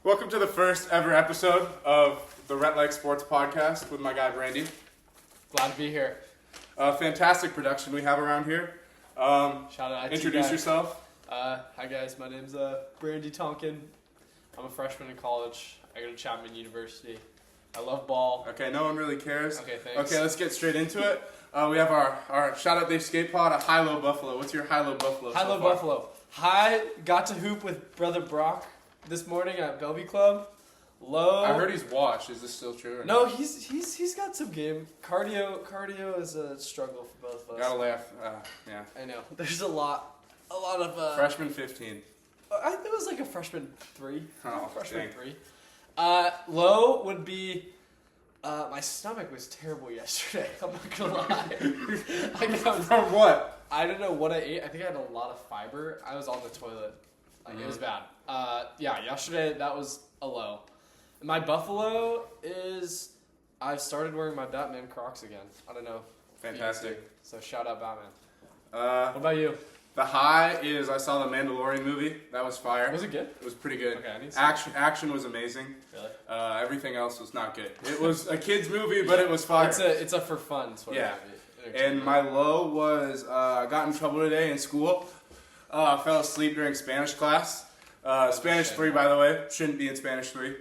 Welcome to the first ever episode of the Rhett Like Sports Podcast with my guy Brandy. Glad to be here. Fantastic production we have around here. Shout out IT Introduce guy. yourself. Hi guys, my name's Brandy Talkin. I'm a freshman in college. I go to Chapman University. I love ball. Okay, no one really cares. Okay, thanks. Okay, let's get straight into it. We have our Shout Out Day Skate Pod, a High-Low Buffalo. What's your High-Low Buffalo so High-Low far? Buffalo. Got to hoop with Brother Brock this morning at Bellevue Club. Low. I heard he's washed. Is this still true? Or No, not? he's got some game. Cardio is a struggle for both of us. Gotta laugh. Yeah. I know. There's a lot of Freshman 15. it was like a freshman 3. Oh, freshman dang. 3. Low would be. My stomach was terrible yesterday. I'm not gonna lie. From what? I don't know what I ate. I think I had a lot of fiber. I was on the toilet. It was bad. Yesterday that was a low. My Buffalo is I've started wearing my Batman Crocs again. I don't know. Fantastic. So shout out Batman. What Uh, about you? the high is I saw the Mandalorian movie. That was fire. Was it good? It was pretty good. Okay, I need to see Action was amazing. Really? Everything else was not good. It was a kids movie, but it was fire. It's a for fun sort Yeah. of movie. And my low was I got in trouble today in school. Fell asleep during Spanish class. Spanish 3, by the way. Shouldn't be in Spanish 3.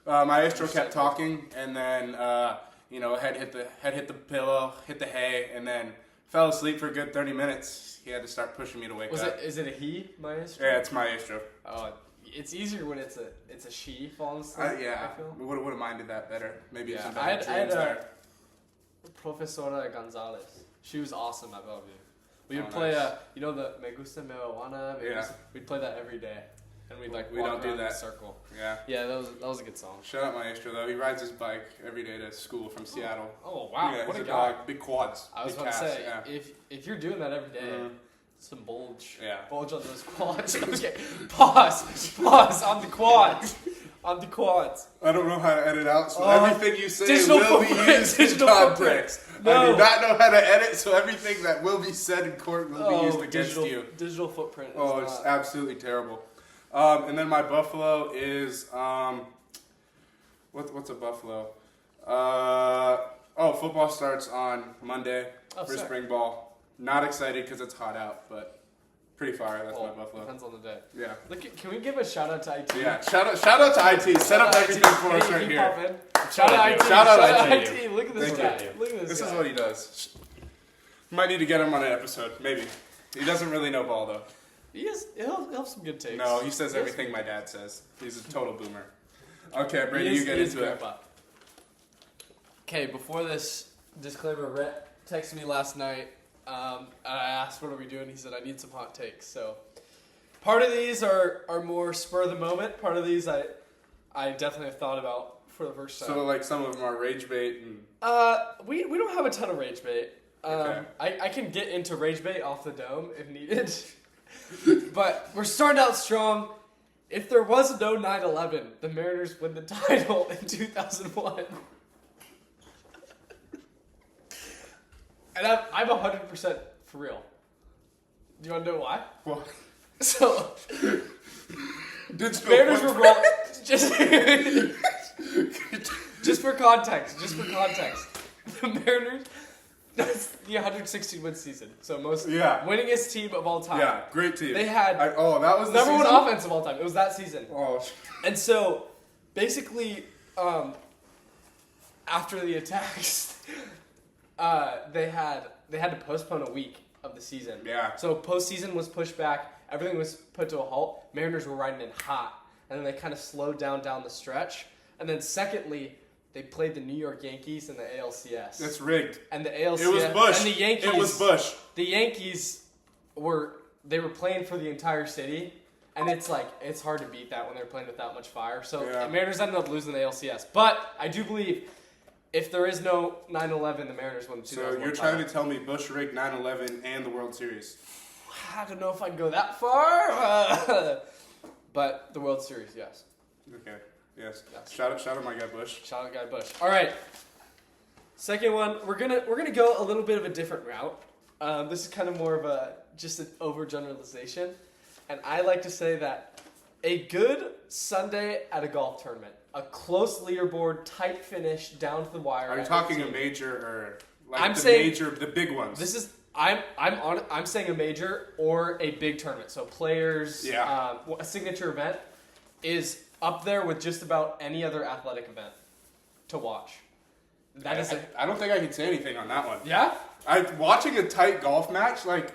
My maestro kept talking, and then head hit the pillow, hit the hay, and then fell asleep for a good 30 minutes. He had to start pushing me to wake up. Is it a he, maestro? Yeah, it's maestro. Oh, it's easier when it's a she falling asleep. Yeah, I feel. we would have minded that better. Maybe Yeah, some I better had dreams there. Profesora Gonzalez. She was awesome at Bellevue. We would Oh, play, nice. the Me Gusta Me Juana. Yeah. We'd play that every day, and we'd We walk don't do around in a that. circle. Yeah. Yeah, that was a good song. Shout out Maestro though. He rides his bike every day to school from Seattle. Oh wow, Yeah, what he's a guy! Big quads. I was big about to calves, say, yeah. if you're doing that every day, Mhm. some bulge, Yeah. bulge on those quads. Okay, pause on the quads, I don't know how to edit out, so Oh, everything you say digital will be footprint, used in digital context. footprint. I No. do not know how to edit, so everything that will be said in court will be used against you. Digital footprint. Is Oh, it's not- absolutely terrible. And then my Buffalo is what's a Buffalo? Football starts on Monday Oh, for sick. spring ball. Not excited because it's hot out, but pretty fire. That's Well, my Buffalo. Depends on the day. Yeah. Can we give a shout out to IT? Yeah. Shout out to IT. Set up everything for us right here. Shout out IT. Shout out IT. Look at this Thank guy. you. Look at this This guy. is what he does. Might need to get him on an episode. Maybe. He doesn't really know ball though. He'll have some good takes. No, he says Yes. everything my dad says. He's a total boomer. Okay, Brady, He you is- get he is into it. grandpa. Okay, before this disclaimer, Rhett texted me last night. And I asked, "What are we doing?" He said, "I need some hot takes." So, part of these are more spur of the moment. Part of these I definitely have thought about for the first time. So like some of them are rage bait and We don't have a ton of rage bait. Okay. I can get into rage bait off the dome if needed. But we're starting out strong. If there was no 9/11, the Mariners win the title in 2001. And I'm 100% for real. Do you want to know why? what? So, Digital Mariners were footprint. roll. Just for context. The Mariners. That's the 160 win season. So most winningest team of all time. Yeah, great team. They had that was the number one season? offense of all time. It was that season. Oh, And so, basically, after the attacks, they had to postpone a week of the season. Yeah. So postseason was pushed back. Everything was put to a halt. Mariners were riding in hot, and then they kind of slowed down the stretch. And then secondly, they played the New York Yankees in the ALCS. That's rigged. And the ALCS. It was Bush. And the Yankees. It was Bush. The Yankees were playing for the entire city, and it's hard to beat that when they're playing with that much fire. So Yeah. the Mariners ended up losing the ALCS. But I do believe if there is no 9/11, the Mariners win the 2001 So you're title. trying to tell me Bush rigged 9/11 and the World Series? I don't know if I'd go that far, but the World Series, yes. Okay. Yes. Shout out my guy Bush. Shout out Guy Bush. All right. Second one, we're gonna go a little bit of a different route. This is kind of more of just an overgeneralization, and I like to say that A good Sunday at a golf tournament. A close leaderboard, tight finish, down to the wire. Are you talking a major or like I'm the saying- major, the big ones? This is I'm saying a major or a big tournament. So players, Yeah. A signature event is up there with just about any other athletic event to watch. That is I don't think I can say anything on that one. yeah. Watching a tight golf match, like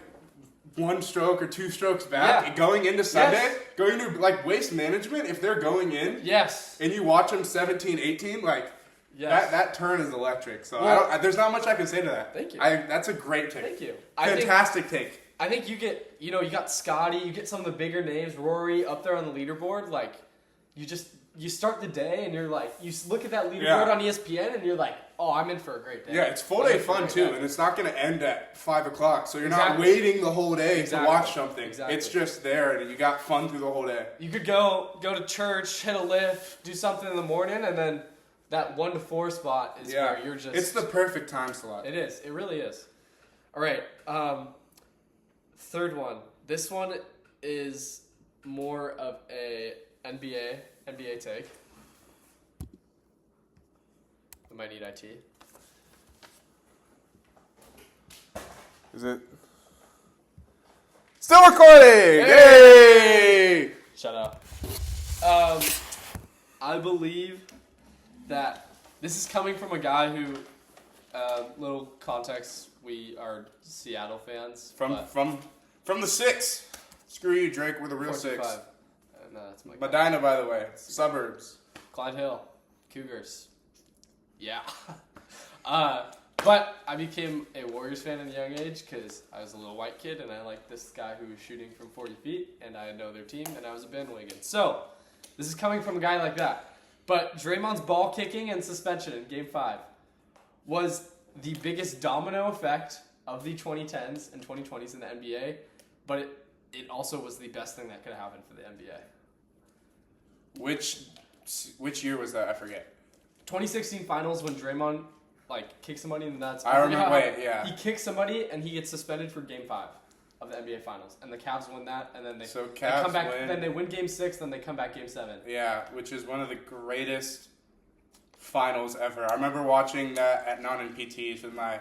1 stroke or 2 strokes back, Yeah. going into Sunday, Yes. going to like Waste Management, if they're going in Yes. and you watch them 17, 18, like Yes. that turn is electric. So Well- there's not much I can say to that. Thank you. That's a great take. Thank you. Fantastic take. I think you get, you got Scotty, you get some of the bigger names, Rory up there on the leaderboard. Like, you start the day and you're like, you look at that leaderboard Yeah. on ESPN and you're like, oh, I'm in for a great day. Yeah, it's full I'm day in for a fun great too, day. and it's not going to end at 5 o'clock. So you're not Exactly. waiting the whole day Exactly. to watch something. Exactly. It's just there, and you got fun through the whole day. You could go to church, hit a lift, do something in the morning, and then that 1 to 4 spot is where you're just. It's the perfect time slot. It is. It really is. All right. Third one. This one is more of a NBA take. We might need IT. Is it still recording? Yay! Shut up. I believe that this is coming from a guy who, little context, we are Seattle fans. but From the 6. Screw you, Drake. We're the real 6. 45. No, that's my Medina, by the way. Suburbs. Clyde Hill, Cougars. Yeah. But I became a Warriors fan at a young age because I was a little white kid and I liked this guy who was shooting from 40 feet and I know their team and I was a bandwagon. So, this is coming from a guy like that. But Draymond's ball kicking and suspension in Game 5 was the biggest domino effect of the 2010s and 2020s in the NBA, but it also was the best thing that could have happened for the NBA. Which year was that? I forget. 2016 finals when Draymond kicked somebody in the nuts. I remember. Wait, yeah. He kicks somebody and he gets suspended for Game 5 of the NBA Finals, and the Cavs win that, and then they Cavs come back. win. Then they win Game 6, then they come back Game 7. Yeah, which is one of the greatest finals ever. I remember watching that at Non and PTs with my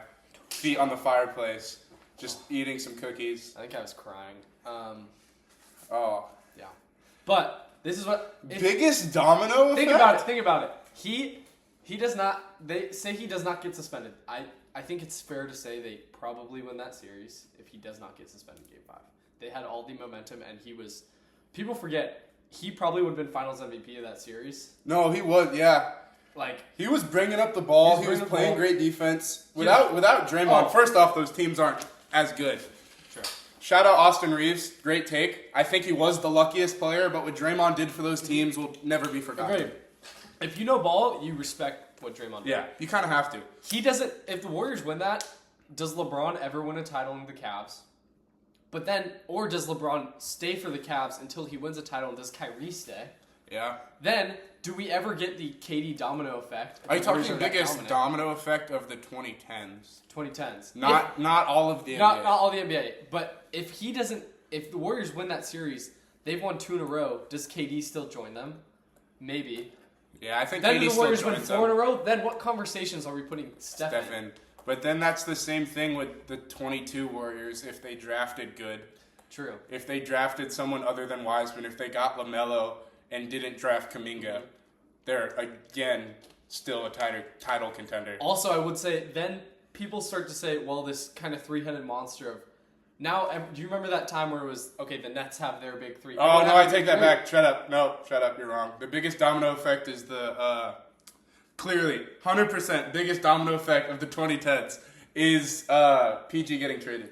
feet on the fireplace, just eating some cookies. I think I was crying. Oh, Yeah, but this is what biggest domino effect. Think about it. He does not. They say he does not get suspended. I think it's fair to say they probably win that series if he does not get suspended in Game 5. They had all the momentum, and he was. People forget he probably would have been Finals MVP of that series. No, he was. Yeah, he was bringing up the ball. He was playing great defense. Without Draymond, first off, those teams aren't as good. Sure. Shout out Austin Reeves. Great take. I think he was the luckiest player, but what Draymond did for those teams will never be forgotten. Agreed. If you know ball, you respect what Draymond did. Yeah, you kind of have to. He doesn't. If the Warriors win that, does LeBron ever win a title in the Cavs? But then, or does LeBron stay for the Cavs until he wins a title, and does Kyrie stay? Yeah. Then, do we ever get the KD domino effect? Are you talking the biggest domino effect of the 2010s? 2010s. Not all of the NBA. Not all the NBA. But if the Warriors win that series, they've won 2 in a row. Does KD still join them? Maybe. Yeah, I think Then KD the Warriors still win joins 4 in a them. row. Then what conversations are we putting Steph in? Stephen. But then that's the same thing with the 22 Warriors if they drafted good. True. If they drafted someone other than Wiseman, if they got LaMelo and didn't draft Kuminga, they're, again, still a title contender. Also, I would say then people start to say, well, this kind of three-headed monster of... Now, do you remember that time where it was, okay, the Nets have their big three? Oh, no, I take that back. Shut up. No, shut up. You're wrong. The biggest domino effect is clearly, 100% biggest domino effect of the 2010s is PG getting traded.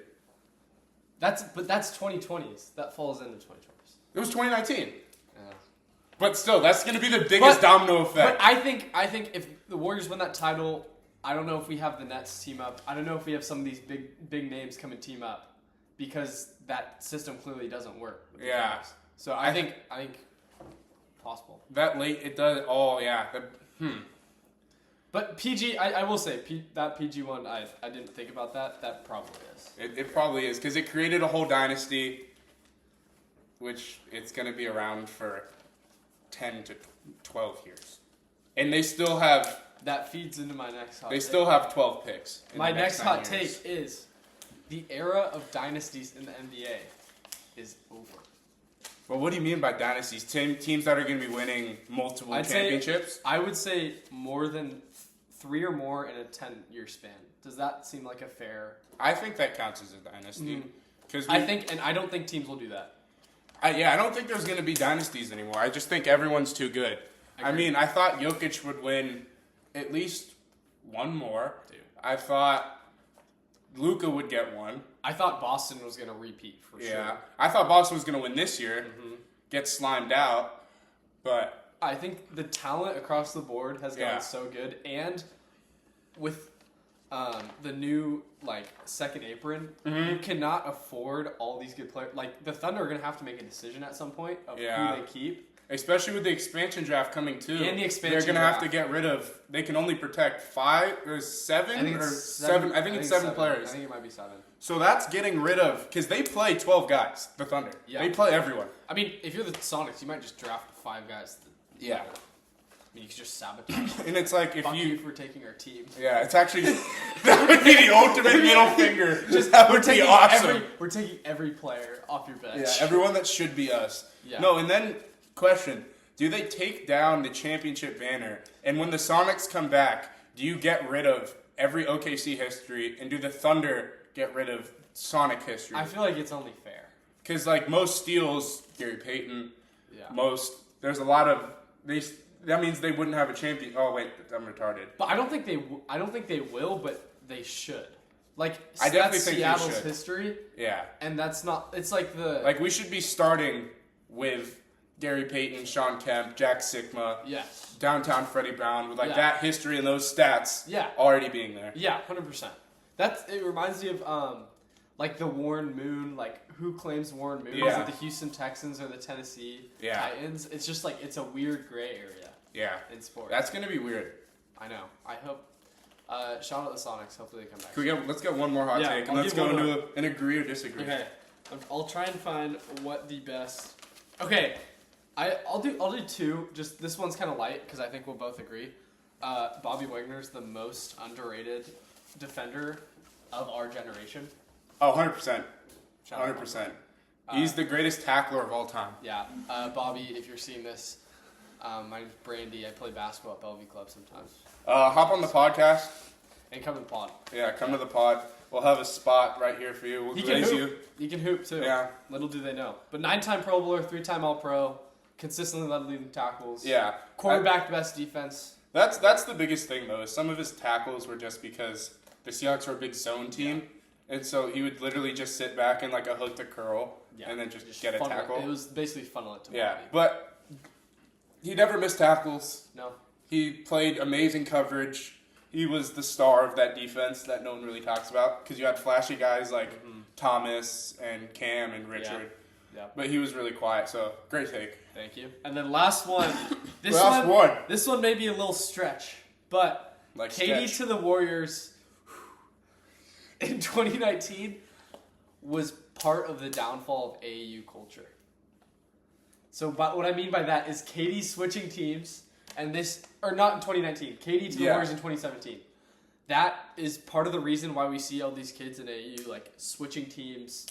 That's 2020s. That falls into 2020s. It was 2019. Yeah. But still, that's going to be the biggest domino effect. But I think if the Warriors win that title, I don't know if we have the Nets team up. I don't know if we have some of these big names come and team up because that system clearly doesn't work. With the Yeah. Warriors. So I think possible. That late, it does. Oh, yeah. But PG, I will say, that PG one, I didn't think about that. That probably is. It probably is because it created a whole dynasty. which it's going to be around for 10 to 12 years. And they still have... That feeds into my next hot They take. still have 12 picks. My next hot take is the era of dynasties in the NBA is over. Well, what do you mean by dynasties? Teams that are going to be winning multiple championships? I would say more than 3 or more in a 10-year span. Does that seem like a fair... I think that counts as a dynasty. I don't think teams will do that. I don't think there's going to be dynasties anymore. I just think everyone's too good. I mean, I thought Jokic would win at least one more. Dude. I thought Luka would get one. I thought Boston was going to repeat for sure. Yeah. I thought Boston was going to win this year, get slimed out, but... I think the talent across the board has gotten so good, and with the new second apron, you cannot afford all these good players. Like the Thunder are going to have to make a decision at some point of who they keep. Especially with the expansion draft coming too. And the expansion they're going to have draft. to get rid of... They can only protect 5 or 7 I think or it's 7. I think it's 7 players. I think it might be 7. So that's getting rid of... Because they play 12 guys, the Thunder. Yeah. They play everyone. I mean, if you're the Sonics, you might just draft 5 guys. Yeah. I mean, you could just sabotage. And it's like if Fuck you you... for taking our team. Yeah, it's actually... that would be the ultimate middle finger. That would be awesome. We're taking every player off your bench. Yeah, everyone that should be us. Yeah. No, and then, question. Do they take down the championship banner? And when the Sonics come back, do you get rid of every OKC history? And do the Thunder get rid of Sonic history? I feel like it's only fair. Because, most steals, Gary Payton, Yeah. There's a lot of... That means they wouldn't have a champion... Oh, wait, I'm retarded. But I don't think they will, but they should. I definitely that's think Seattle's they should. history, Yeah. and that's not... It's like the... we should be starting with Gary Payton, Sean Kemp, Jack Sikma, Yes. downtown Freddie Brown, with that history and those stats already being there. Yeah, 100%. It reminds me of the Warren Moon, who claims Warren Moon? Yeah. Is it the Houston Texans or the Tennessee Titans? It's just it's a weird gray area. Yeah. In sports. That's gonna be weird. I know. I hope. Shout out the Sonics. Hopefully they come back. Let's get one more hot take, and let's go into an agree or disagree. Okay. I'll try and find what the best. Okay. I'll do 2. Just this one's kind of light because I think we'll both agree. Bobby Wagner's the most underrated defender of our generation. Oh, 100%. 100%. He's the greatest tackler of all time. Yeah. Bobby, if you're seeing this, my name's Brandy. I play basketball at Bellevue Club sometimes. Hop on the podcast. And come to the pod. Yeah, come to the pod. We'll have a spot right here for you. We'll glaze you. He can hoop too. Yeah. Little do they know. But 9-time Pro Bowler, 3-time All-Pro, consistently led leading tackles. Yeah. Quarterback best defense. That's the biggest thing though. Is some of his tackles were just because the Seahawks were a big zone team, and so he would literally just sit back and a hook to curl, and then just get a tackle. It was basically funnel it to Bobby. Yeah, but he never missed tackles. No. He played amazing coverage. He was the star of that defense that no one really talks about because you had flashy guys like Thomas and Cam and Richard. Yeah. But he was really quiet, so great take. Thank you. And then last one. This one may be a little stretch, but KD to the Warriors in 2019 was part of the downfall of AAU culture. So, but what I mean by that is KD switching teams, and not in 2019, KD to the Warriors in 2017. That is part of the reason why we see all these kids in AAU switching teams,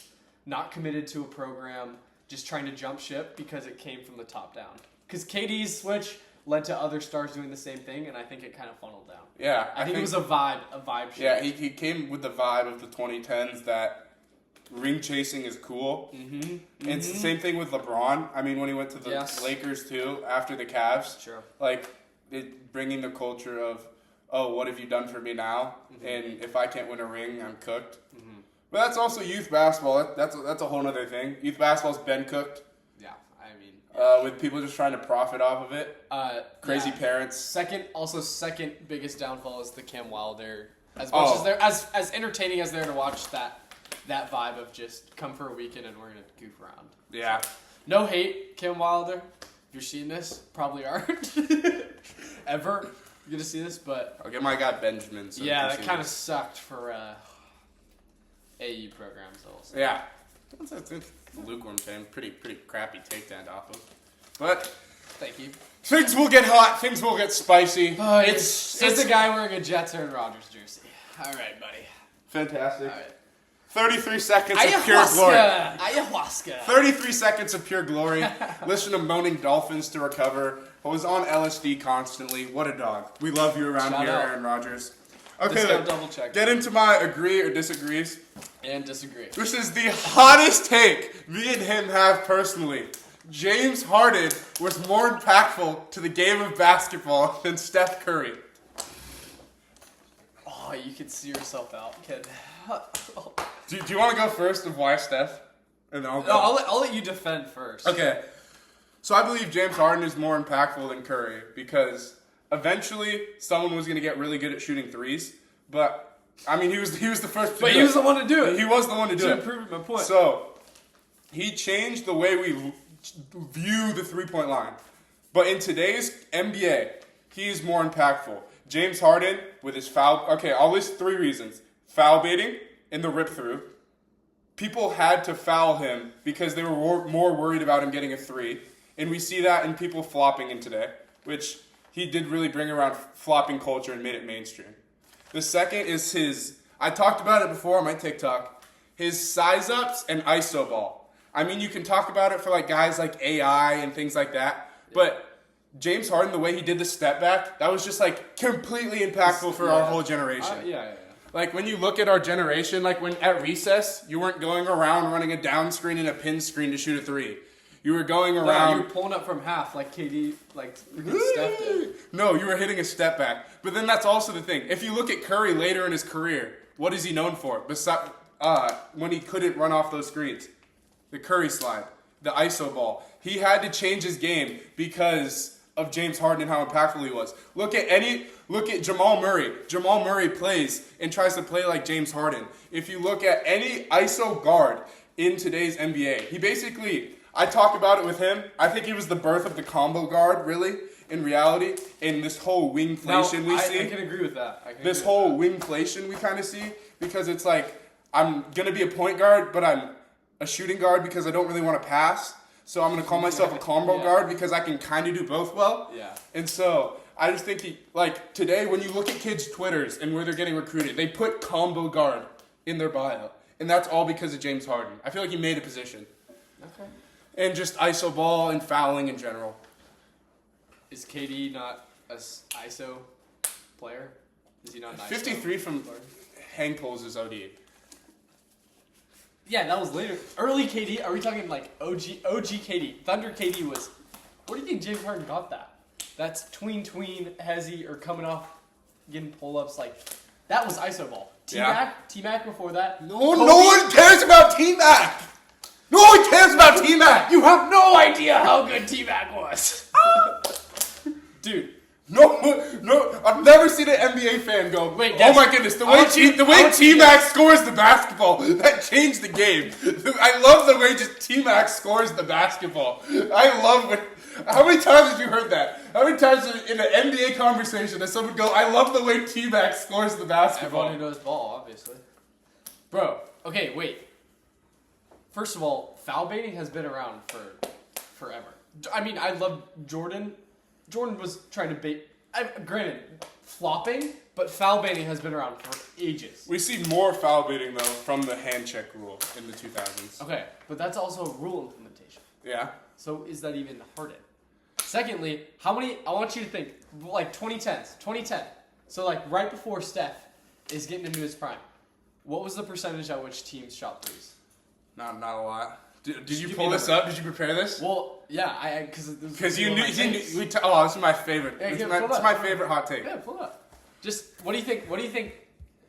not committed to a program, just trying to jump ship because it came from the top down. Because KD's switch led to other stars doing the same thing, and I think it kind of funneled down. Yeah. I think it was a vibe shift. Yeah, he came with the vibe of the 2010s that ring chasing is cool. And it's the same thing with LeBron. I mean, when he went to the Lakers too, after the Cavs. Sure. Bringing the culture of, oh, what have you done for me now? And if I can't win a ring, I'm cooked. But that's also youth basketball. That's a whole other thing. Youth basketball's been cooked. Yeah, I mean... with people just trying to profit off of it. Crazy parents. Second biggest downfall is the Cam Wilder. As much as they're as entertaining as they're to watch that vibe of just come for a weekend and we're gonna goof around. Yeah. So, no hate, Cam Wilder. If you're seeing this, probably aren't ever gonna see this, but I'll get my guy Benjamin. So that kind of sucked for AU programs also. Yeah. It's a lukewarm fan. Pretty crappy take to end off of. But Thank you. things will get hot. Things will get spicy. Oh, it's a guy wearing a Jets or Rogers jersey. All right, buddy. Fantastic. All right. 33 seconds of pure glory. Ayahuasca. 33 seconds of pure glory. Listen to moaning dolphins to recover. I was on LSD constantly. What a dog. We love you around Shout here, out. Aaron Rodgers. Okay, Discount double check. get into my agree or disagrees. And disagree. This is the hottest take me and him have personally. James Harden was more impactful to the game of basketball than Steph Curry. Oh, you can see yourself out, kid. Do you want to go first of why Steph? And then I'll go. No, I'll let you defend first. Okay. So I believe James Harden is more impactful than Curry because eventually someone was going to get really good at shooting threes. But, I mean, he was the first to But do he was it. the one to do it. He was the one to do To it. prove my point. So, he changed the way we view the three-point line. But in today's NBA, he is more impactful. James Harden, with his foul... Okay, I'll list 3 reasons. Foul baiting in the rip-through. People had to foul him because they were more worried about him getting a 3. And we see that in people flopping in today, which he did really bring around flopping culture and made it mainstream. The second is his... I talked about it before on my TikTok. His size-ups and iso ball. I mean, you can talk about it for like guys like AI and things like that, but James Harden, the way he did the step back, that was just like completely impactful for our whole generation. Yeah. Like when you look at our generation, like when at recess, you weren't going around running a down screen and a pin screen to shoot a 3. You were going No, around. you were pulling up from half like KD, like Steph did. No, you were hitting a step back. But then that's also the thing. If you look at Curry later in his career, what is he known for? Besides, when he couldn't run off those screens. The Curry slide, the iso ball. He had to change his game because of James Harden and how impactful he was. Look at Jamal Murray. Jamal Murray plays and tries to play like James Harden. If you look at any iso guard in today's NBA, he basically, I talk about it with him. I think he was the birth of the combo guard, really, in reality, in this whole wingflation we see. I can agree with that. This whole wingflation we kind of see because it's like, I'm going to be a point guard, but I'm a shooting guard because I don't really want to pass. So I'm going to call myself a combo guard because I can kind of do both well. Yeah. And so I just think today when you look at kids' Twitters and where they're getting recruited, they put combo guard in their bio. And that's all because of James Harden. I feel like he made a position. Okay. And just iso ball and fouling in general. Is KD not a ISO player? Is he not an ISO 53 from player? hang pulls is OD. Yeah, that was later. Early KD, are we talking like OG KD? Thunder KD was, what do you think James Harden got that? That's tween, hezzy, or coming off, getting pull-ups, like, that was iso ball. T-Mac before that. No one cares about T-Mac! No one cares about T-Mac! You have no idea how good T-Mac was! Dude. No, I've never seen an NBA fan go, Wait, oh my goodness, the way T-Mac scores the basketball, that changed the game. I love the way just T-Mac scores the basketball. I love when, how many times have you heard that? How many times in an NBA conversation does someone go, I love the way T-Mac scores the basketball? Everyone who knows ball, obviously. Bro, okay, wait. First of all, foul baiting has been around for forever. I mean, I love Jordan. Jordan was trying to bait, granted, flopping, but foul baiting has been around for ages. We see more foul baiting, though, from the hand check rule in the 2000s. Okay, but that's also a rule implementation. Yeah. So is that even Harden? Secondly, how many, I want you to think, like 2010. So like right before Steph is getting into his prime. What was the percentage at which teams shot threes? Not a lot. Did you pull this up? Did you prepare this? Well, yeah, Because you knew. This is my favorite. Yeah, It's my favorite hot take. Yeah, pull it up. Just what do you think?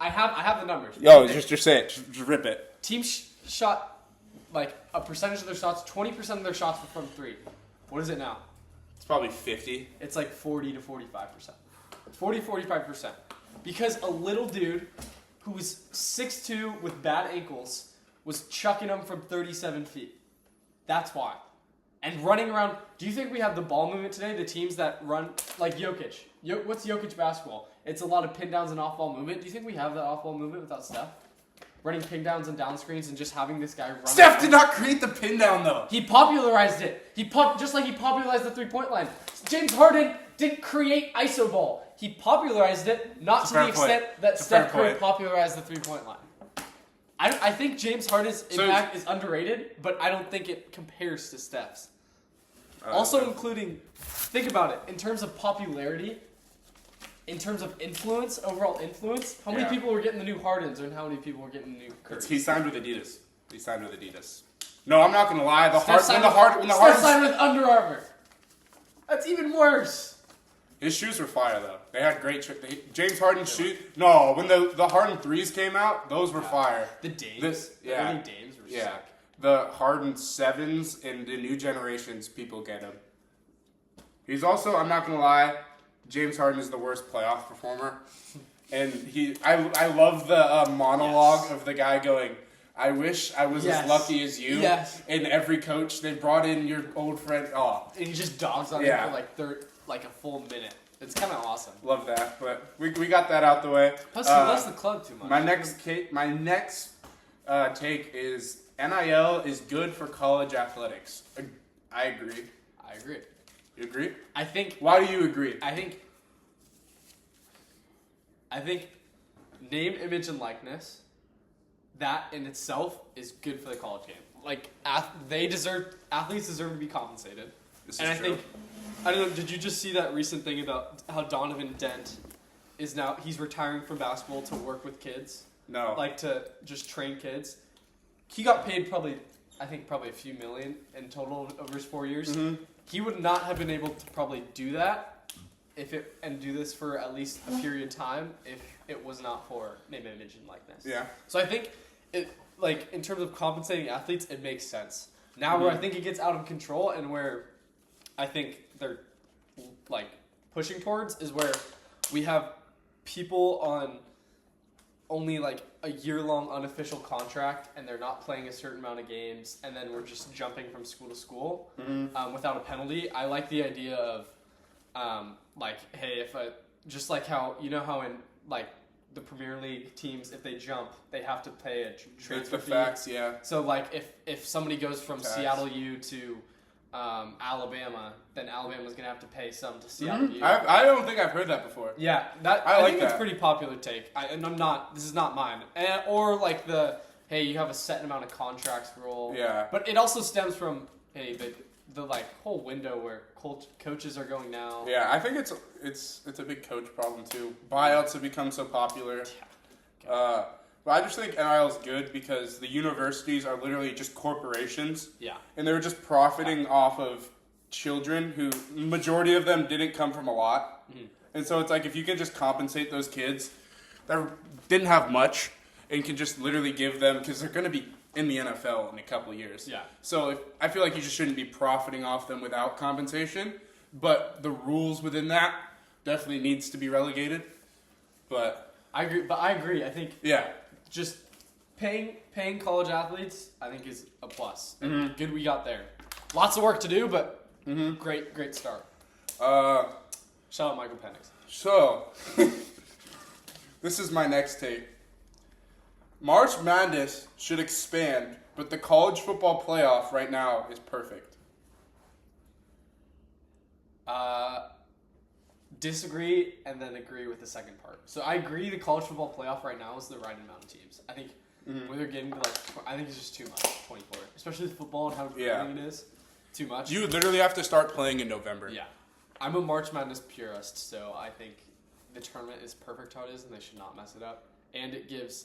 I have the numbers. Yo, just say it. Just rip it. Teams shot like a percentage of their shots. 20% of their shots were from 3. What is it now? It's probably 50. It's like 40 to 45%. 45%. Because a little dude who was 6'2" with bad ankles was chucking them from 37 feet. That's why. And running around. Do you think we have the ball movement today? The teams that run like Jokic. What's Jokic basketball? It's a lot of pin downs and off ball movement. Do you think we have that off ball movement without Steph? running pin downs and down screens and just having this guy run. Steph did not create the pin down though. He popularized it. Just like he popularized the 3-point line. James Harden didn't create iso ball. He popularized it, not to the extent that Steph Curry popularized the 3-point line. I think James Harden's impact is underrated, but I don't think it compares to Steph's. Also including, think about it, in terms of popularity, in terms of influence, overall influence, how many people were getting the new Hardens and how many people were getting the new Currys? He signed with Adidas. No, I'm not going to lie. Steph signed with Under Armour. That's even worse. His shoes were fire, though. They had great James Harden's shoes. No, when the Harden 3s came out, those were fire. The Dames. The early Dames were sick. The Harden 7s and the new generations, people get him. He's also, I'm not going to lie, James Harden is the worst playoff performer. And I love the monologue of the guy going, I wish I was as lucky as you. Yes. And every coach, they brought in your old friend. Oh. And he just dogs on him for like a full minute. It's kind of awesome. Love that, but we got that out the way. Plus, he loves the club too much. My next take is NIL is good for college athletics. I agree. You agree? I think. Why do you agree? I think name, image, and likeness. That in itself is good for the college game. Like athletes deserve to be compensated. This is true. I don't know, did you just see that recent thing about how Donovan Dent he's retiring from basketball to work with kids? No. Like to just train kids. He got paid probably a few million in total over his 4 years. Mm-hmm. He would not have been able to probably do that and do this for at least a period of time if it was not for name, image, and likeness. Yeah. So I think in terms of compensating athletes, it makes sense. Now where I think it gets out of control and where I think they're like pushing towards is where we have people on only like a year-long unofficial contract and they're not playing a certain amount of games and then we're just jumping from school to school without a penalty. I like the idea of just like how in like the Premier League teams, if they jump, they have to pay a transfer fee. Facts, yeah. So like if somebody goes from Seattle U to Alabama, then Alabama's gonna have to pay some to Seattle U. I don't think I've heard that before. Yeah, I think it's a pretty popular take. This is not mine. Or like hey, you have a set amount of contracts rule. Yeah. But it also stems from the like whole window where coaches are going now. Yeah, I think it's a big coach problem too. Buyouts have become so popular. But I just think NIL is good because the universities are literally just corporations. Yeah. And they're just profiting off of children who, majority of them didn't come from a lot. Mm-hmm. And so it's like if you can just compensate those kids that didn't have much and can just literally give them, because they're going to be in the NFL in a couple of years. Yeah. So I feel like you just shouldn't be profiting off them without compensation. But the rules within that definitely needs to be relegated. But I agree. I think just paying college athletes, I think is a plus. Mm-hmm. Good we got there. Lots of work to do, but great start. Shout out Michael Penix. So, this is my next take. March Madness should expand, but the college football playoff right now is perfect. Disagree and then agree with the second part. So I agree the college football playoff right now is the right amount of teams. I think when they're getting to I think it's just too much, 24. Especially with football and how grueling it is. Too much. You literally have to start playing in November. Yeah. I'm a March Madness purist, so I think the tournament is perfect how it is and they should not mess it up. And it gives...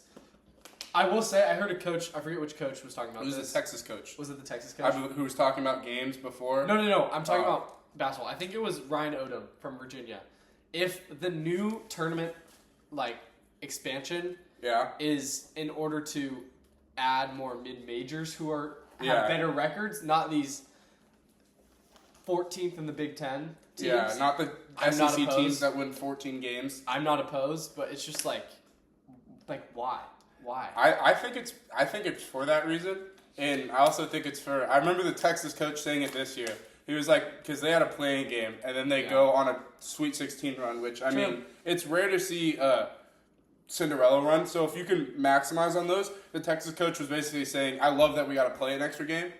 I will say, I heard a coach, I forget which coach was talking about this. It was the Texas coach. Was it the Texas coach? Who was talking about games before? No. I'm talking about basketball. I think it was Ryan Odom from Virginia. If the new tournament, expansion is in order to add more mid-majors who have better records, not these 14th in the Big Ten teams. Yeah, not the SEC teams that win 14 games. I'm not opposed, but it's just why? Why? I think it's for that reason, and I also think it's for. I remember the Texas coach saying it this year. He was like, because they had a playing game, and then they go on a Sweet 16 run, which I mean, it's rare to see Cinderella run. So if you can maximize on those, the Texas coach was basically saying, I love that we got to play an extra game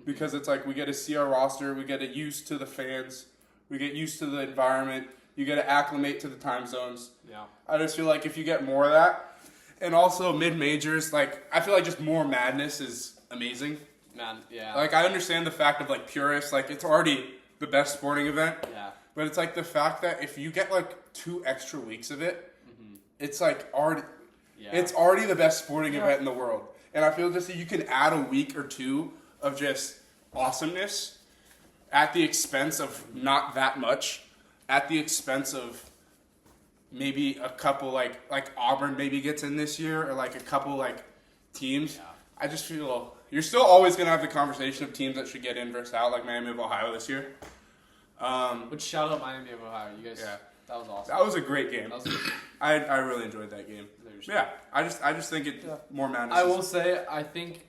because it's like we get to see our roster, we get to used to the fans, we get used to the environment, you get to acclimate to the time zones. Yeah. I just feel like if you get more of that, and also mid-majors, like I feel like just more madness is amazing. Man, yeah. Like I understand the fact of like purists, like it's already the best sporting event. Yeah. But it's like the fact that if you get like 2 extra weeks of it, it's like already, it's already the best sporting event in the world. And I feel just that you can add a week or 2 of just awesomeness at the expense of not that much, at the expense of maybe a couple like Auburn maybe gets in this year or like a couple like teams. Yeah. I just feel you're still always going to have the conversation of teams that should get in versus out, like Miami of Ohio this year. But shout out Miami of Ohio. You guys, that was awesome. That was a great game. That was good. I really enjoyed that game. Yeah, I just think it more madness. I will say, I think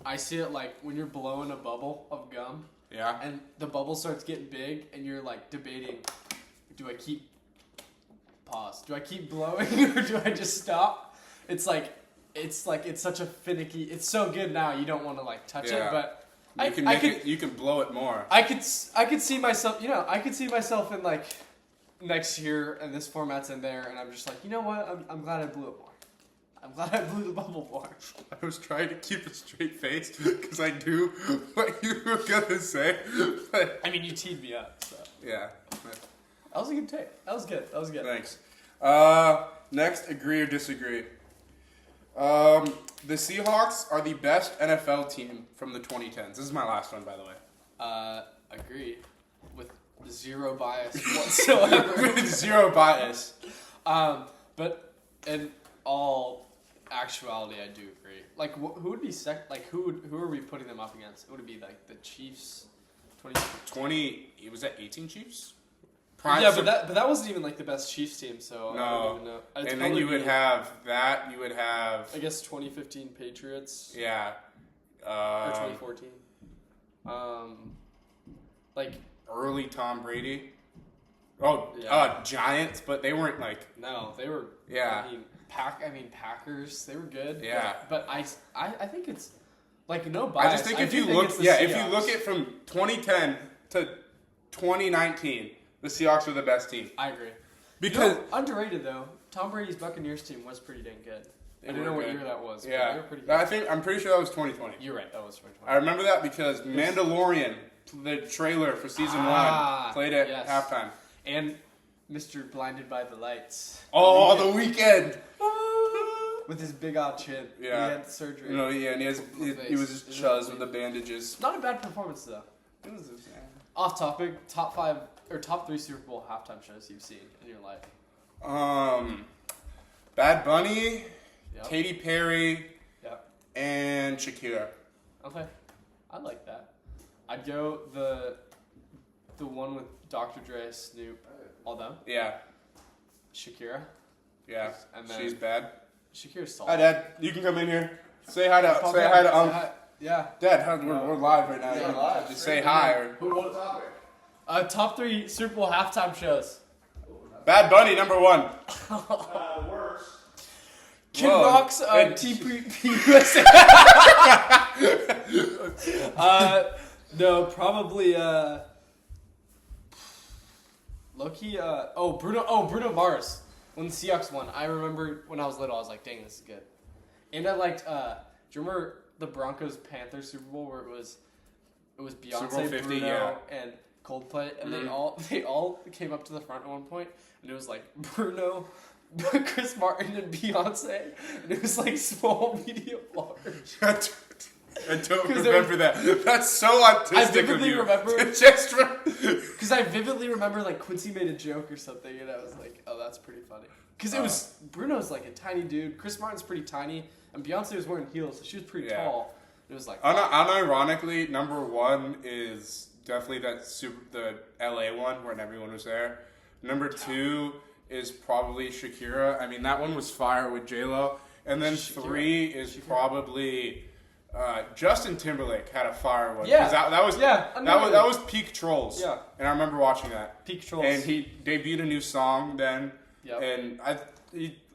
I see it like when you're blowing a bubble of gum. Yeah. And the bubble starts getting big, and you're like debating, do I keep blowing or do I just stop? It's such a finicky. It's so good now you don't want to like touch it, but you can blow it more. I could see myself. I could see myself in like next year, and this format's in there, and I'm just like, you know what? I'm glad I blew it more. I'm glad I blew the bubble more. I was trying to keep a straight face because I knew what you were gonna say. But I mean, you teed me up. So. Yeah. That was a good take. That was good. Thanks. Next, agree or disagree. The Seahawks are the best NFL team from the 2010s. This is my last one, by the way. Agree. With zero bias whatsoever. With zero bias. But in all actuality, I do agree. Like, who would be who are we putting them up against? Would it be like the Chiefs? 20. Was that 18 Chiefs? Yeah, but that wasn't even like the best Chiefs team, so no. I don't even know. And then you would have that. You would have. I guess 2015 Patriots. Yeah. Or 2014. Like early Tom Brady. Oh, Giants, but they weren't like. No, they were. Yeah. I mean Packers. They were good. Yeah. But I think it's like no bias. I just think if you look at from 2010 to 2019. The Seahawks are the best team. I agree. Because underrated though, Tom Brady's Buccaneers team was pretty dang good. I don't know what year that was. Yeah, but they were pretty good. I'm pretty sure that was 2020. You're right, that was 2020. I remember that because Mandalorian, the trailer for season 1, played at halftime. And Mr. Blinded by the Lights. Oh, the weekend. With his big odd chin. Yeah. He had surgery. No, yeah, and he was just chuzz with the bandages. Not a bad performance though. It was off topic, top 5 or top 3 Super Bowl halftime shows you've seen in your life. Bad Bunny, Katy Perry, and Shakira. Okay, I like that. I'd go the one with Dr. Dre, Snoop, all them. Yeah. Shakira. Yeah. And then she's bad. Shakira's solid. Hi, Dad. You can come in here. Say hi to Yeah. Dad, we're live right now. Yeah, live. Just say hi. Or Who won the topic? Top 3 Super Bowl halftime shows. Bad Bunny, number 1. Worse. Kid Rock's TPUSA. No, probably low-key. Bruno Mars. When the Seahawks won, I remember when I was little, I was like, "Dang, this is good." And I liked. Do you remember the Broncos Panthers Super Bowl where it was Beyonce, 50, Bruno, and Coldplay, and they all came up to the front at one point, and it was like Bruno, Chris Martin, and Beyonce, and it was like small, medium, large. I don't remember that. That's so autistic. I vividly remember because I vividly remember like Quincy made a joke or something, and I was like, "Oh, that's pretty funny." Because it was Bruno's like a tiny dude, Chris Martin's pretty tiny, and Beyonce was wearing heels, so she was pretty tall. It was like unironically, number 1 is definitely the LA one when everyone was there. Number 2 is probably Shakira. I mean, that one was fire with J-Lo. And then 3 is probably Justin Timberlake had a fire one. Yeah, that was peak Trolls. Yeah, and I remember watching that. Peak Trolls. And he debuted a new song then. Yep. And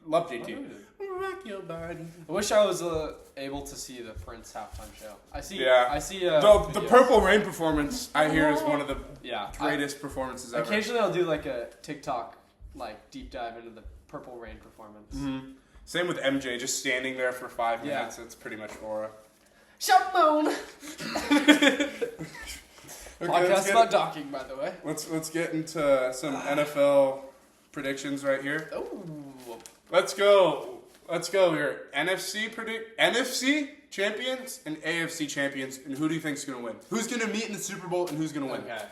Love JT. Rock your body. I wish I was able to see the Prince halftime show. I see. The videos. Purple Rain performance, I hear, is one of the greatest performances ever. Occasionally, I'll do like a TikTok like deep dive into the Purple Rain performance. Mm-hmm. Same with MJ, just standing there for 5 minutes. It's pretty much aura. Shotmoon. Okay, Podcast about docking, by the way. Let's get into some NFL predictions right here. Oh. Let's go here. NFC champions and AFC champions, and who do you think's gonna win? Who's gonna meet in the Super Bowl and who's gonna win? Okay.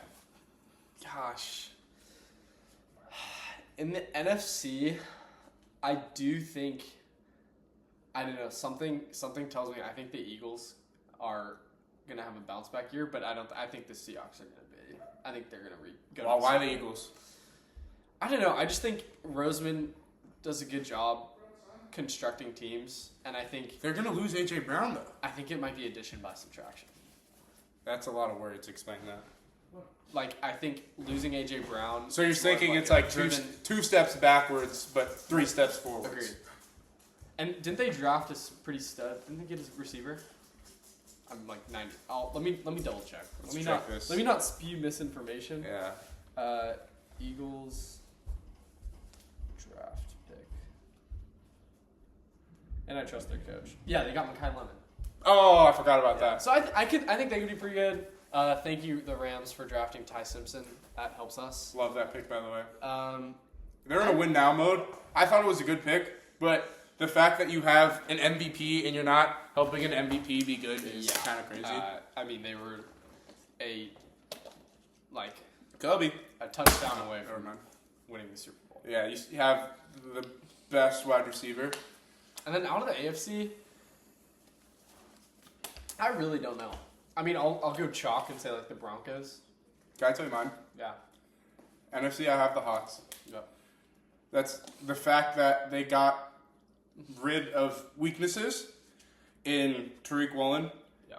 Gosh. In the NFC, I do think, I don't know, something tells me I think the Eagles are gonna have a bounce back year, but I think the Seahawks are gonna be. I think they're gonna go. Well, why the Eagles? I don't know. I just think Roseman does a good job constructing teams, and I think They're gonna lose AJ Brown though. I think it might be addition by subtraction. That's a lot of words. Explain that. Like, I think losing AJ Brown. So you're is more thinking of it's like driven- two steps backwards, but 3 steps forwards. Agreed. And didn't they draft a pretty stud? Didn't they get a receiver? I'm like 90. Let me double check. Let me not spew misinformation. Yeah. Eagles draft pick. And I trust their coach. Yeah, they got Mekhi Lemon. Oh, I forgot about that. So I think they could be pretty good. Thank you, the Rams, for drafting Ty Simpson. That helps us. Love that pick, by the way. They're in a win now mode. I thought it was a good pick, but the fact that you have an MVP and you're not helping an MVP be good is kind of crazy. I mean, they were Kobe. a touchdown away from winning the Super Bowl. Yeah, you have the best wide receiver. And then out of the AFC, I really don't know. I mean, I'll go chalk and say like the Broncos. Can I tell you mine? Yeah. NFC, I have the Hawks. Yep. That's the fact that they got rid of weaknesses in Tariq Woolen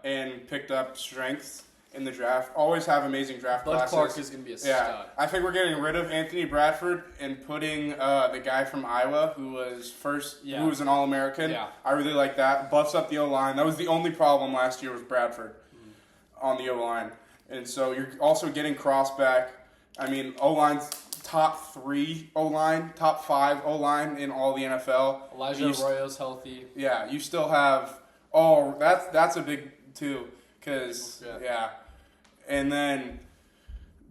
and picked up strengths in the draft. Always have amazing draft Bud classes. Clark is going to be a stud. Yeah, I think we're getting rid of Anthony Bradford and putting the guy from Iowa who was who was an All-American. Yeah. I really like that. Buffs up the O-line. That was the only problem last year was Bradford on the O-line. And so you're also getting Cross back. I mean, O-line's top 3 O-line, top 5 O-line in all the NFL. Elijah Arroyo's healthy. Yeah, you still have. Oh, that's a big too, because and then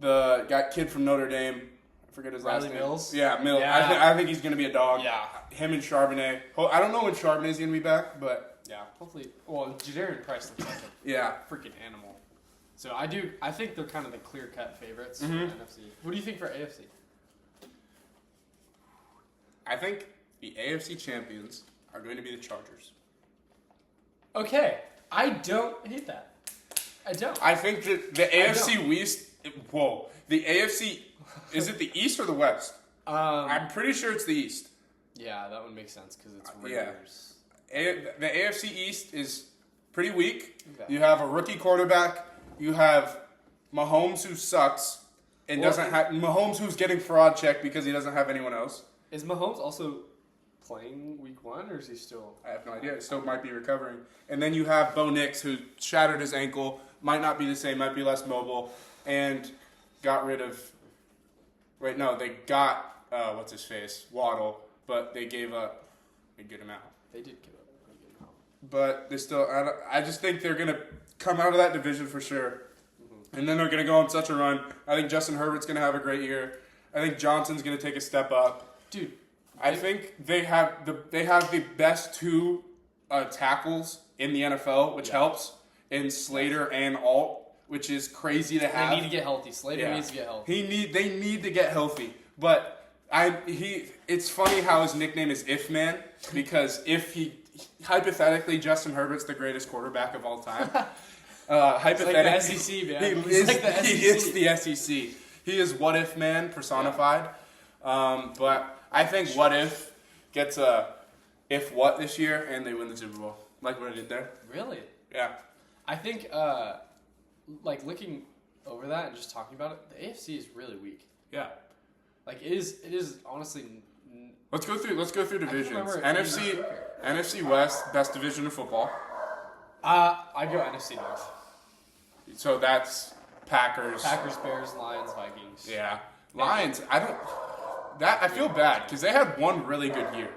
the kid from Notre Dame, I forget his last name. Mills. Yeah, Mills. Yeah. I think he's gonna be a dog. Yeah. Him and Charbonnet. I don't know when Charbonnet's gonna be back, but Yeah, hopefully. Well, Jadarian Price looks like a freaking animal. So I think they're kind of the clear-cut favorites for NFC. What do you think for AFC? I think the AFC champions are going to be the Chargers. Okay, I don't hate that. I don't. I think that the AFC West. Whoa, the AFC. Is it the East or the West? I'm pretty sure it's the East. Yeah, that would make sense because it's Raiders. The AFC East is pretty weak. Okay. You have a rookie quarterback. You have Mahomes who sucks and doesn't have Mahomes who's getting fraud checked because he doesn't have anyone else. Is Mahomes also playing week 1 or is he still? I have no idea. Still might be recovering. And then you have Bo Nix who shattered his ankle. Might not be the same. Might be less mobile. And got rid of. Wait, no, they got what's his face Waddle, but they gave up a good amount. They did give up a good amount. But they still. I just think they're gonna come out of that division for sure. And then they're going to go on such a run. I think Justin Herbert's going to have a great year. I think Johnson's going to take a step up. Dude, I think they have the best 2 tackles in the NFL, which helps, in Slater and Alt, which is crazy to have. They need to get healthy. Slater needs to get healthy. They need to get healthy. But it's funny how his nickname is If Man, because hypothetically, Justin Herbert's the greatest quarterback of all time. Hypothetically, like the SEC, man. He is the SEC. He is What If Man personified. But I think What If gets a if what this year and they win the Super Bowl, like what I did there. Really? Yeah. I think, looking over that and just talking about it, the AFC is really weak. Yeah. Like it is honestly. Let's go through divisions. remember NFC West, best division of football. I go NFC North. So that's Packers. Packers, Bears, Lions, Vikings. Yeah. Lions, I feel bad because they had one really good year.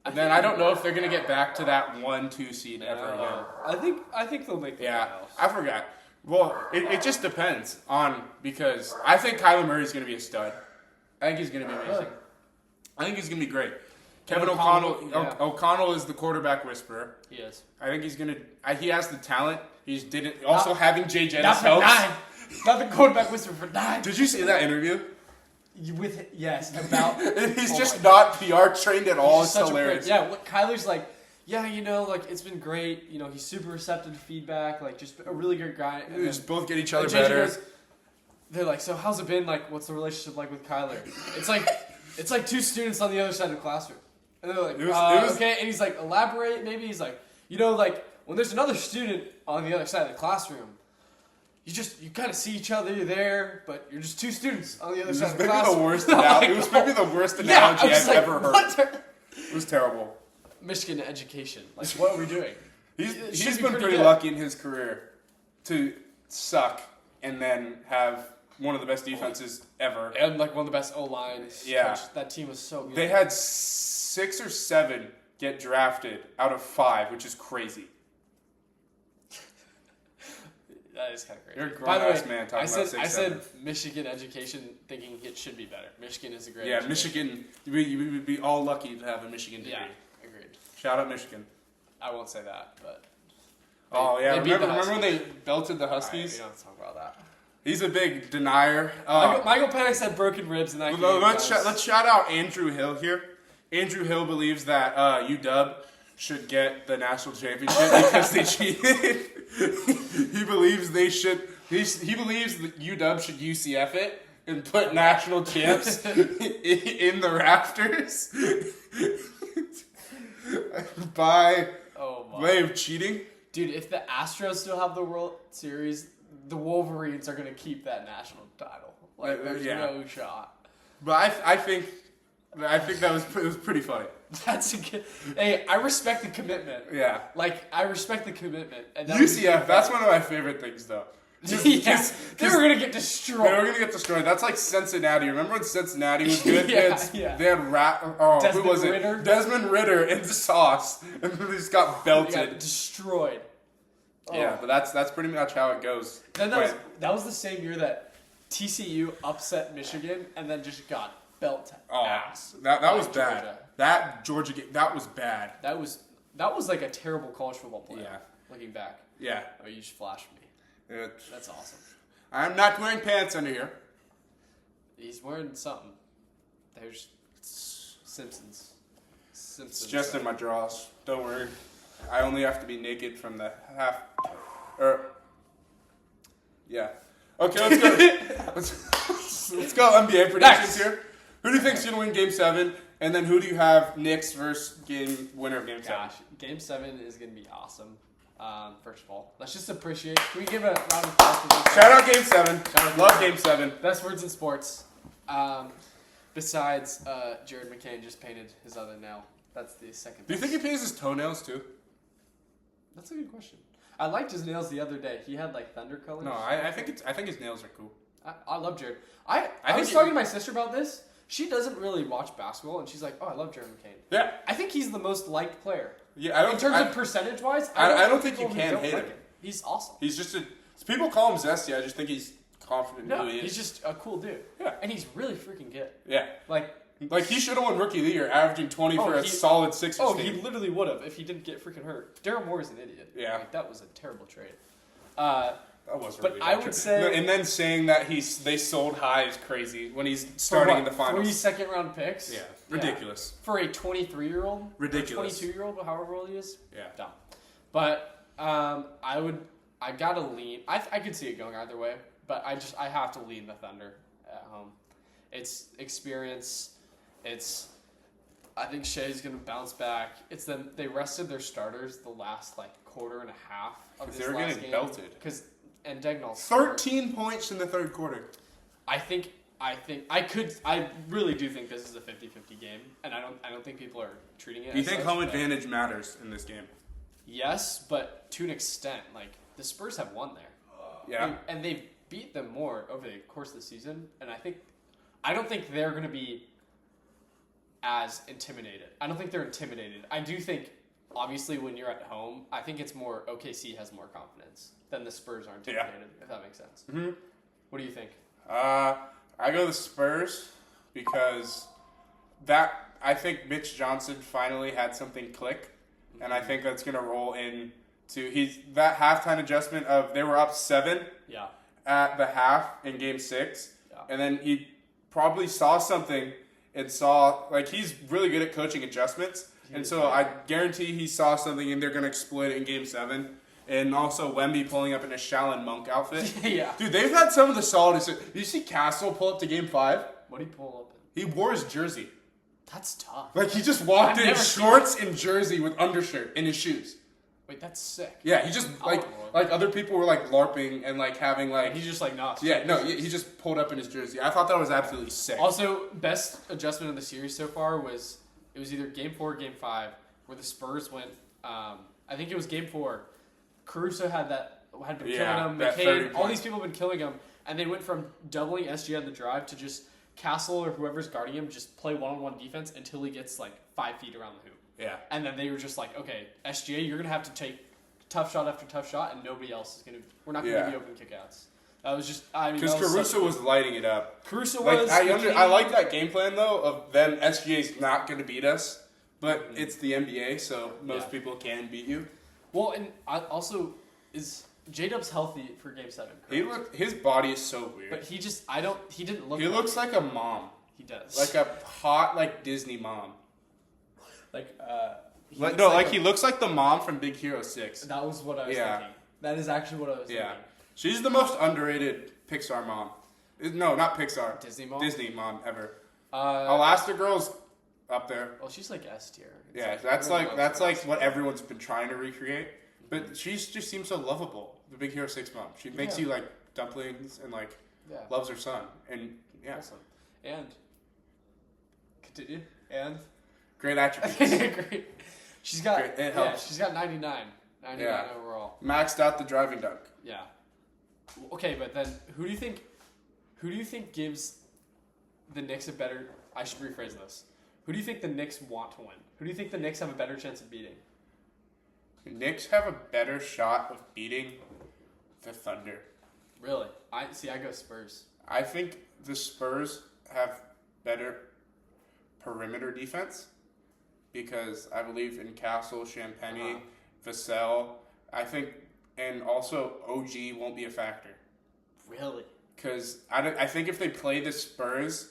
And then I don't know if they're going to get back to that 1-2 seed ever again. I think they'll make the Yeah, playoffs. I forgot. Well, it just depends on, because I think Kyler Murray's going to be a stud. I think he's going to be amazing. Really? I think he's going to be great. Kevin O'Connell, O'Connell is the quarterback whisperer. He is. I think he's going to, he has the talent. He just didn't, also having Jay Jettis Not for helps. 9. Not the quarterback whisper for 9. Did you see that interview? Yes, about. He's just not PR trained at all. It's Such hilarious. Yeah, what Kyler's like, yeah, it's been great. He's super receptive to feedback. Like, just a really good guy. They just both get each other JJ better. goes, they're like, so how's it been? Like, what's the relationship like with Kyler? It's like two students on the other side of the classroom. And they're like, okay. And he's like, elaborate. Maybe he's like, like when there's another student on the other side of the classroom, you kind of see each other there, but you're just two students on the other side of the classroom. It was maybe the worst analogy I've ever heard. It was terrible. Michigan education. Like, what are we doing? He's been pretty lucky in his career to suck and then have one of the best defenses ever. And like one of the best O-lines. Yeah. That team was so good. They had 6 or 7 get drafted out of 5, which is crazy. That is kind of crazy. You're a grown-ass man talking about 6, I said Michigan education thinking it should be better. Michigan is a great education. Michigan, we would be all lucky to have a Michigan degree. Yeah, agreed. Shout out Michigan. I won't say that, but... Remember when they belted the Huskies? Right, we don't talk about that. He's a big denier. Michael Penix had broken ribs in that game. Let's shout out Andrew Hill here. Andrew Hill believes that UW should get the national championship because they cheated. He believes they should. He believes that UW should UCF it and put national champs in the rafters by way of cheating. Dude, if the Astros still have the World Series, the Wolverines are going to keep that national title. Like, there's no shot. But I think that was pretty funny. That's a good. Hey, I respect the commitment. Yeah. Like, I respect the commitment. And UCF, that's one of my favorite things, though. They were going to get destroyed. They were going to get destroyed. That's like Cincinnati. Remember when Cincinnati was good? They had who was it? Ritter? Desmond Ritter in the sauce. And they just got belted. They got destroyed. Yeah, but that's pretty much how it goes. Then that was the same year that TCU upset Michigan and then just got belted. Ass. That was bad. Georgia. That Georgia game, that was bad. That was like a terrible college football play. Yeah. Looking back. Yeah. Oh, you just flashed me. That's awesome. I'm not wearing pants under here. He's wearing something. There's Simpsons. It's just in my drawers. Don't worry. I only have to be naked from the half. Yeah. Okay, let's go. let's go NBA predictions here. Who do you think's gonna win Game 7? And then who do you have Knicks versus winner of Game 7? Gosh, Game 7 is gonna be awesome. First of all, let's just appreciate. Can we give a round of applause for this? Shout out Game 7. Love Game 7. Best words in sports. Besides, Jared McCain just painted his other nail. That's the second. Do you think he paints his toenails too? That's a good question. I liked his nails the other day. He had like thunder colors. No, I think his nails are cool. I love Jared. I was talking to my sister about this. She doesn't really watch basketball, and she's like, "Oh, I love Jared McCain." Yeah, I think he's the most liked player. Yeah, in terms of percentage wise, I don't think you can hate him. He's awesome. He's just people call him zesty. I just think he's confident. No, who he is. He's just a cool dude. Yeah, and he's really freaking good. Yeah, like he should have won Rookie of the Year, averaging 20 for a solid Sixers team. He literally would have if he didn't get freaking hurt. Daryl Morey's an idiot. Yeah, like, that was a terrible trade. That was. But I would say, and then saying that they sold high is crazy when he's starting in the finals. 3 second-round picks. Yeah, ridiculous for a 23-year-old. Ridiculous. 22-year-old, however old he is. Yeah, dumb. But I gotta lean. I could see it going either way, but I have to lean the Thunder at home. It's experience. I think Shea's gonna bounce back. It's them. They rested their starters the last quarter and a half of this last game. They were getting belted. And Dagnall 13 points in the third quarter. I think I really do think this is a 50-50 game, and I don't think people are treating it. Do you as think such, home but advantage matters in this game? Yes, but to an extent. Like the Spurs have won there. Yeah. And they've beat them more over the course of the season, and I don't think they're going to be as intimidated. I don't think they're intimidated. I do think, obviously, when you're at home, I think it's more OKC has more confidence than the Spurs are intimidated, if that makes sense. Mm-hmm. What do you think? I go the Spurs because I think Mitch Johnson finally had something click, and I think that's going to roll into that halftime adjustment of they were up 7 at the half in Game 6, and then he probably saw something and saw, like, he's really good at coaching adjustments, and so I guarantee he saw something and they're going to exploit it in Game 7. And also Wemby pulling up in a Shallon Monk outfit. Yeah. Dude, they've had some of the solidest. Did you see Castle pull up to Game 5? What did he pull up in? He wore his jersey. That's tough. Like, he just walked I've in never shorts and jersey with undershirt and his shoes. Wait, that's sick. Yeah, he just, like other people were, like, LARPing and, like, having, like... He's just like, nah. Yeah, no, he just pulled up in his jersey. I thought that was absolutely sick. Also, best adjustment of the series so far was, it was either Game 4 or Game 5, where the Spurs went, I think it was Game 4. Caruso had been killing him. McCabe, all these people have been killing him, and they went from doubling SGA on the drive to just Castle or whoever's guarding him just play one-on-one defense until he gets like 5 feet around the hoop. Yeah. And then they were just like, okay, SGA, you're gonna have to take tough shot after tough shot, and nobody else is gonna. We're not gonna give you open kickouts. That was just. I mean, because Caruso was lighting it up. Caruso like, was. I like that game plan though of them. SGA's not going to beat us, but it's the NBA, so most people can beat you. Well, and also. Is J-Dub's healthy for Game 7? Correct? His body is so weird. But he didn't look. He looks like a mom. He does. Like a hot, like Disney mom. He looks like the mom from Big Hero 6. That was what I was thinking. That is actually what I was thinking. She's the most underrated Pixar mom. No, not Pixar. Disney mom? Disney mom ever. Elastigirl's up there. Well, she's like S tier. That's like what everyone's been trying to recreate. But she just seems so lovable. The Big Hero 6 mom. She makes you like dumplings and like loves her son. And awesome. And continue. And great attributes. Great. She's got it helps. She's got 99 overall. Maxed out the driving dunk. Yeah. Okay, but then who do you think gives the Knicks a better? I should rephrase this. Who do you think the Knicks want to win? Who do you think the Knicks have a better chance of beating? The Knicks have a better shot of beating the Thunder. Really? I go Spurs. I think the Spurs have better perimeter defense because I believe in Castle, Champagny, Vassell. I think, and also OG won't be a factor. Really? Because I think if they play the Spurs,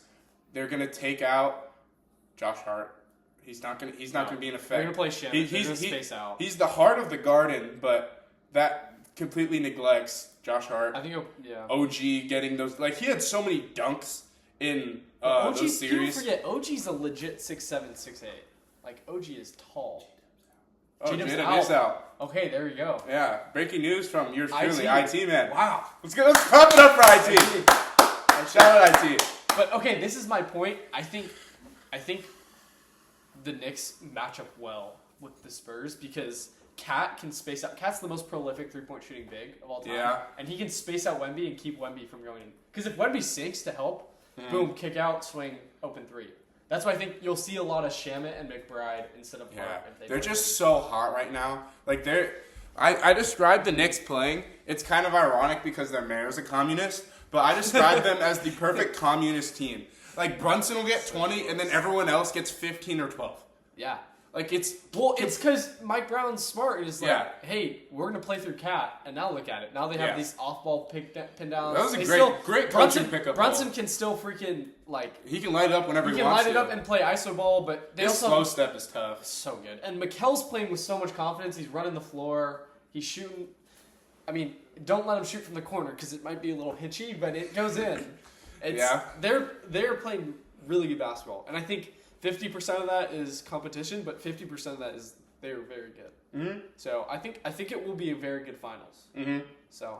they're gonna take out Josh Hart. He's not gonna be an effect. They're gonna play Shannon. They're gonna space out. He's the heart of the garden, but that completely neglects Josh Hart. I think OG getting those, like, he had so many dunks in those series. People forget OG's a legit 6'7", 6'8". Like OG is tall. Oh, J-Dub is out. Okay, there you go. Yeah, breaking news from yours truly, IT. IT man. Wow. Let's clap it up for IT. Shout out IT. But okay, this is my point. I think the Knicks match up well with the Spurs because Cat can space out. Cat's the most prolific three-point shooting big of all time. Yeah. And he can space out Wemby and keep Wemby from going in. Because if Wemby sinks to help, boom, kick out, swing, open three. That's why I think you'll see a lot of Shamet and McBride instead of Hart. They're just so hot right now. Like I described the Knicks playing. It's kind of ironic because their mayor's a communist, but I describe them as the perfect communist team. Like Brunson will get 20, and then everyone else gets 15 or 12. Yeah. Like it's because Mike Brown's smart. He's like, hey, we're gonna play through Cat, and now look at it. Now they have these off-ball pin downs. That was a great coaching pickup. Brunson can still freaking he can light it up whenever he wants to. He can light it up and play iso ball, but his slow step is tough. So good. And Mikel's playing with so much confidence. He's running the floor. He's shooting. I mean, don't let him shoot from the corner because it might be a little hitchy, but it goes in. They're playing really good basketball, and I think 50% of that is competition, but 50% of that is they're very good. Mm-hmm. So I think it will be a very good finals. Mm-hmm. So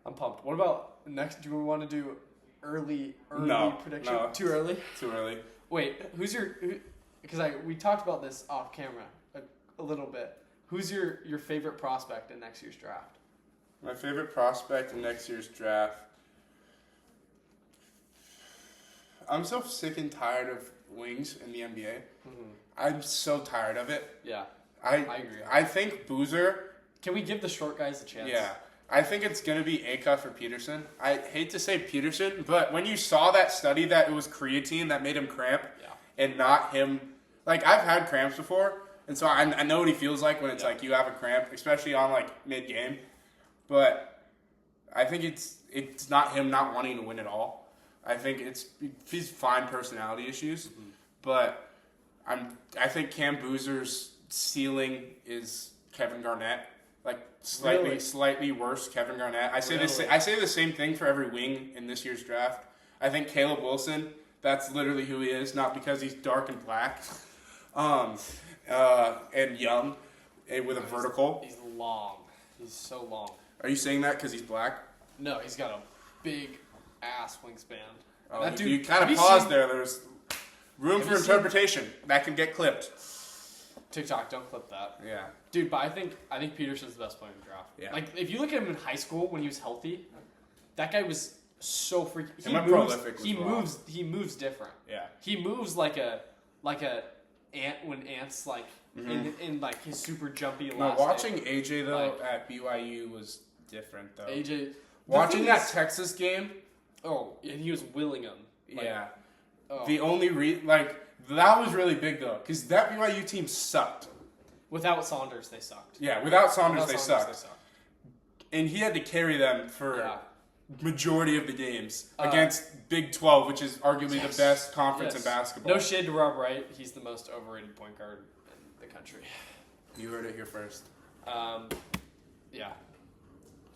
I'm pumped. What about next? Do we want to do early No, prediction? no. Too early? Too early. Wait, because we talked about this off camera a little bit. Who's your favorite prospect in next year's draft? My favorite prospect in next year's draft. I'm so sick and tired of wings in the NBA. Mm-hmm. I'm so tired of it. Yeah, I agree. I think Boozer. Can we give the short guys a chance? Yeah. I think it's going to be Acuff or Peterson. I hate to say Peterson, but when you saw that study that it was creatine that made him cramp and not him. Like, I've had cramps before, and so I know what he feels like when it's like you have a cramp, especially on, like, mid-game. But I think it's not him not wanting to win at all. I think he's fine personality issues, but I think Cam Boozer's ceiling is Kevin Garnett. Like slightly worse Kevin Garnett. I say the same thing for every wing in this year's draft. I think Caleb Wilson, that's literally who he is, not because he's dark and black, and young, with a vertical. He's long. He's so long. Are you saying that because he's black? No, he's got a big ass wingspan. Oh, that dude, you kind of paused there. There's room for interpretation. That can get clipped. TikTok, don't clip that. Yeah. Dude, but I think Peterson's the best player in the draft. Yeah. Like, if you look at him in high school when he was healthy, that guy was so freaking. He moves different. Yeah. He moves like a ant when ants like in like his super jumpy. No, watching AJ though at BYU was different though. AJ watching that Texas game. Oh, and he was willing him. Like, yeah. Oh. The only that was really big though, because that BYU team sucked. Without Saunders, they sucked. Yeah, without Saunders, they sucked. And he had to carry them for majority of the games against Big 12, which is arguably the best conference in basketball. No shade to Rob Wright. He's the most overrated point guard in the country. You heard it here first. Yeah.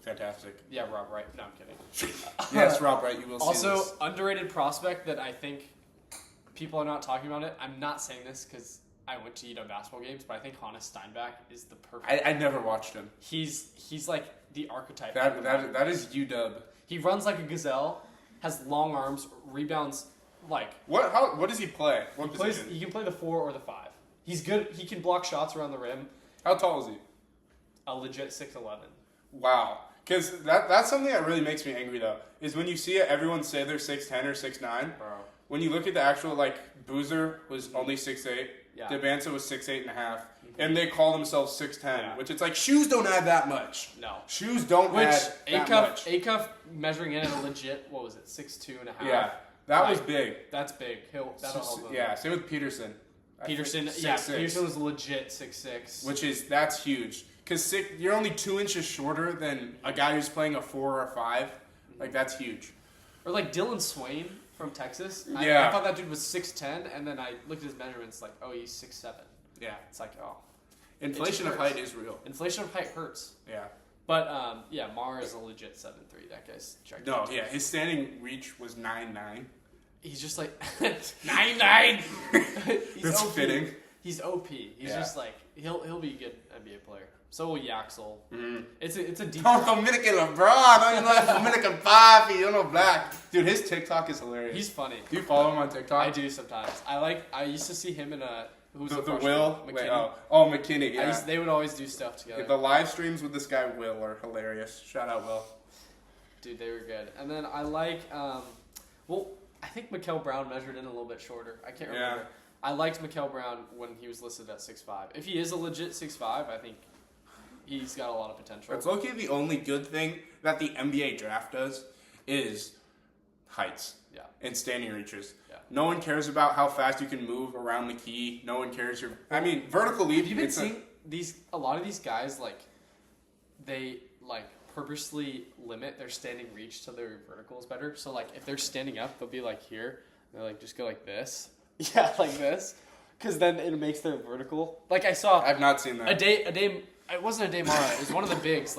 Fantastic. Yeah, Rob Wright. No, I'm kidding. Yes, Rob Wright, you will see also, this. underrated prospect that I think people are not talking about it. I'm not saying this because I went to UW basketball games, but I think Hannes Steinbach is the perfect. I never watched him. He's like the archetype. That is UW. He runs like a gazelle, has long arms, rebounds like. What does he play? He can play the 4 or the 5. He's good. He can block shots around the rim. How tall is he? A legit 6'11". Wow. Because that's something that really makes me angry, though, is when you see it, everyone say they're 6'10 or 6'9". Bro. When you look at the actual, Boozer was only 6'8". Yeah. DeBanza was 6'8.5". And they call themselves 6'10", which it's like, shoes don't add that much. No. Shoes don't add that much. Acuff measuring in at a legit, 6'2.5". Yeah. That was big. That's big. That'll help him. Yeah, same with Peterson. Peterson was legit 6'6". That's huge. Because you're only 2 inches shorter than a guy who's playing a 4 or a 5. Like, that's huge. Or like Dylan Swain from Texas. Yeah. I thought that dude was 6'10", and then I looked at his measurements like, oh, he's 6'7". Yeah. It's like, oh. Inflation of height is real. Inflation of height hurts. Yeah. But, Mara is a legit 7'3". That guy's gigantic. No, yeah. His standing reach was 9'9". He's just like, 9'9". That's OP. fitting. He's OP. He's just like, he'll be a good NBA player. So will Yaxel. Mm-hmm. It's a deep. Don't Dominican LeBron. Don't you know Dominican Papi? You know black. Dude, his TikTok is hilarious. He's funny. Do you follow him on TikTok? I do sometimes. I used to see him in who's the freshman? Will. McKinney. McKinney. Yeah. They would always do stuff together. Yeah, the live streams with this guy Will are hilarious. Shout out Will. Dude, they were good. And then I like. I think Mikal Brown measured in a little bit shorter. I can't remember. Yeah. I liked Mikal Brown when he was listed at 6'5". If he is a legit 6'5", I think he's got a lot of potential. That's low-key the only good thing that the NBA draft does is heights and standing reaches. Yeah. No one cares about how fast you can move around the key. No one cares vertical leap. Have you been seeing a lot of these guys, they purposely limit their standing reach to their verticals better. So if they're standing up, they'll be here. They're just go like this. Yeah, like this. Because then it makes their vertical. I've not seen that. A day. It wasn't a day Mara. It was one of the bigs.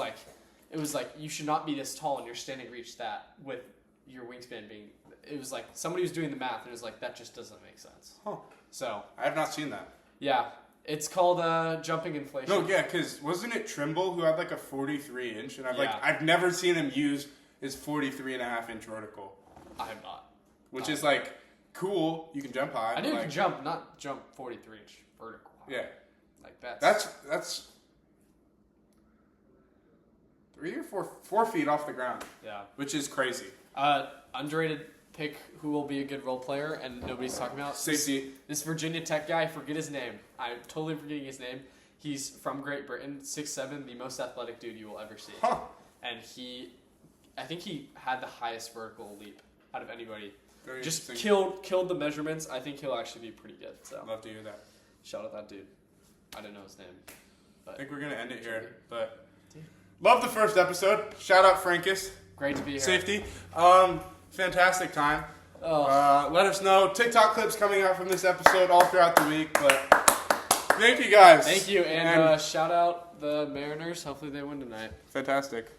It was you should not be this tall and your standing reach that with your wingspan being. It was somebody was doing the math and it was that just doesn't make sense. Huh. So I have not seen that. Yeah, it's called jumping inflation. No, yeah, because wasn't it Trimble who had a 43 inch, and I've never seen him use his 43.5 inch vertical. I have not. which is like cool. You can jump high. I knew you like, could jump, not jump 43-inch vertical. Yeah, Like that's 3 or 4 feet off the ground, yeah. which is crazy. Underrated pick who will be a good role player and nobody's talking about. Safety. This Virginia Tech guy, forget his name. I'm totally forgetting his name. He's from Great Britain, 6'7", the most athletic dude you will ever see. Huh. And I think he had the highest vertical leap out of anybody. Very Just interesting. killed the measurements. I think he'll actually be pretty good. So Love to hear that. shout out that dude. I didn't know his name. I think we're gonna end it here, but love the first episode. Shout out Frankus. Great to be here. Safety. Fantastic time. Oh. Let us know. TikTok clips coming out from this episode all throughout the week. But thank you guys. Thank you, and shout out the Mariners. Hopefully they win tonight. Fantastic.